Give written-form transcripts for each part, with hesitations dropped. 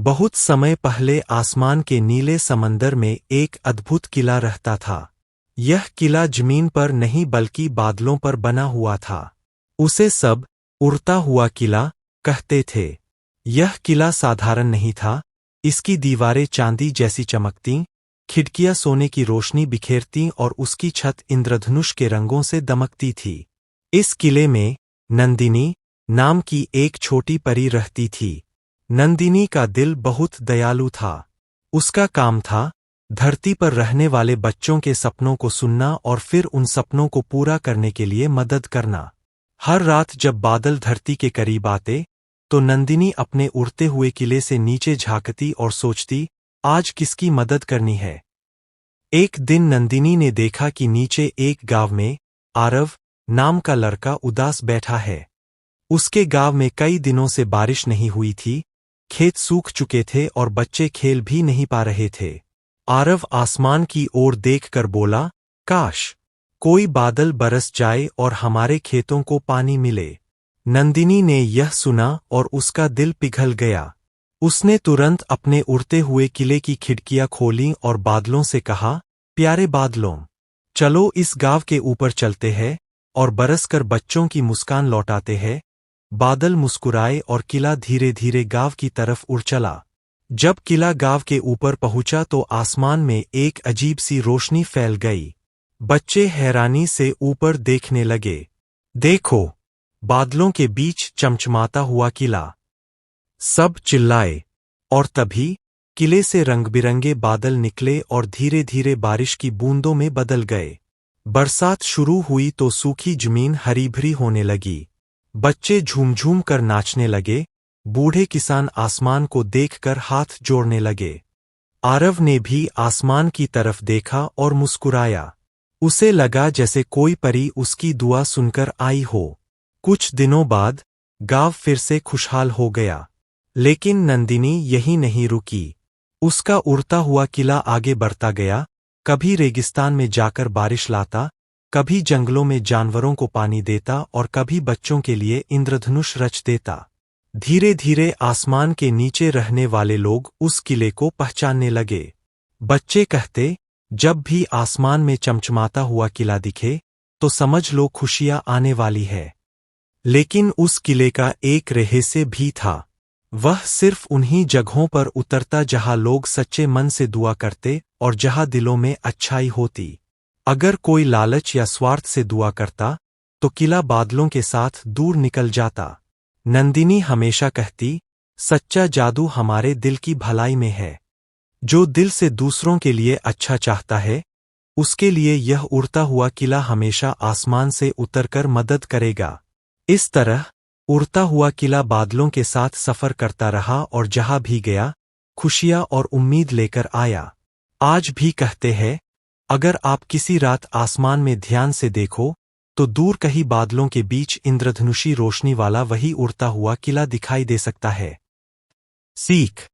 बहुत समय पहले आसमान के नीले समंदर में एक अद्भुत किला रहता था। यह किला जमीन पर नहीं बल्कि बादलों पर बना हुआ था। उसे सब उड़ता हुआ किला कहते थे। यह किला साधारण नहीं था। इसकी दीवारें चांदी जैसी चमकतीं, खिड़कियां सोने की रोशनी बिखेरतीं और उसकी छत इंद्रधनुष के रंगों से दमकती थी। इस किले में नंदिनी नाम की एक छोटी परी रहती थी। नंदिनी का दिल बहुत दयालु था। उसका काम था धरती पर रहने वाले बच्चों के सपनों को सुनना और फिर उन सपनों को पूरा करने के लिए मदद करना। हर रात जब बादल धरती के करीब आते तो नंदिनी अपने उड़ते हुए किले से नीचे झांकती और सोचती, आज किसकी मदद करनी है। एक दिन नंदिनी ने देखा कि नीचे एक गांव में आरव नाम का लड़का उदास बैठा है। उसके गांव में कई दिनों से बारिश नहीं हुई थी, खेत सूख चुके थे और बच्चे खेल भी नहीं पा रहे थे। आरव आसमान की ओर देखकर बोला, काश कोई बादल बरस जाए और हमारे खेतों को पानी मिले। नंदिनी ने यह सुना और उसका दिल पिघल गया। उसने तुरंत अपने उड़ते हुए किले की खिड़कियां खोलीं और बादलों से कहा, प्यारे बादलों, चलो इस गांव के ऊपर चलते हैं और बरसकर बच्चों की मुस्कान लौटाते हैं। बादल मुस्कुराए और किला धीरे धीरे गांव की तरफ उड़ चला। जब किला गांव के ऊपर पहुंचा तो आसमान में एक अजीब सी रोशनी फैल गई। बच्चे हैरानी से ऊपर देखने लगे। देखो, बादलों के बीच चमचमाता हुआ किला। सब चिल्लाए और तभी किले से रंगबिरंगे बादल निकले और धीरे धीरे बारिश की बूंदों में बदल गए। बरसात शुरू हुई तो सूखी जमीन हरी भरी होने लगी। बच्चे झूम झूम कर नाचने लगे। बूढ़े किसान आसमान को देखकर हाथ जोड़ने लगे। आरव ने भी आसमान की तरफ देखा और मुस्कुराया। उसे लगा जैसे कोई परी उसकी दुआ सुनकर आई हो। कुछ दिनों बाद गांव फिर से खुशहाल हो गया। लेकिन नंदिनी यहीं नहीं रुकी। उसका उड़ता हुआ किला आगे बढ़ता गया। कभी रेगिस्तान में जाकर बारिश लाता, कभी जंगलों में जानवरों को पानी देता और कभी बच्चों के लिए इंद्रधनुष रच देता। धीरे धीरे आसमान के नीचे रहने वाले लोग उस किले को पहचानने लगे। बच्चे कहते, जब भी आसमान में चमचमाता हुआ किला दिखे तो समझ लो खुशियां आने वाली है। लेकिन उस किले का एक रहस्य भी था। वह सिर्फ उन्हीं जगहों पर उतरता जहां लोग सच्चे मन से दुआ करते और जहां दिलों में अच्छाई होती। अगर कोई लालच या स्वार्थ से दुआ करता तो किला बादलों के साथ दूर निकल जाता। नंदिनी हमेशा कहती, सच्चा जादू हमारे दिल की भलाई में है। जो दिल से दूसरों के लिए अच्छा चाहता है, उसके लिए यह उड़ता हुआ किला हमेशा आसमान से उतरकर मदद करेगा। इस तरह उड़ता हुआ किला बादलों के साथ सफर करता रहा और जहां भी गया खुशियां और उम्मीद लेकर आया। आज भी कहते हैं, अगर आप किसी रात आसमान में ध्यान से देखो तो दूर कहीं बादलों के बीच इंद्रधनुषी रोशनी वाला वही उड़ता हुआ किला दिखाई दे सकता है। सीख,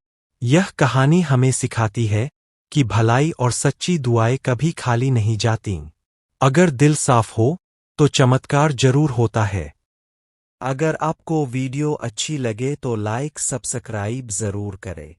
यह कहानी हमें सिखाती है कि भलाई और सच्ची दुआएं कभी खाली नहीं जातीं। अगर दिल साफ हो तो चमत्कार जरूर होता है। अगर आपको वीडियो अच्छी लगे तो लाइक सब्सक्राइब जरूर करें।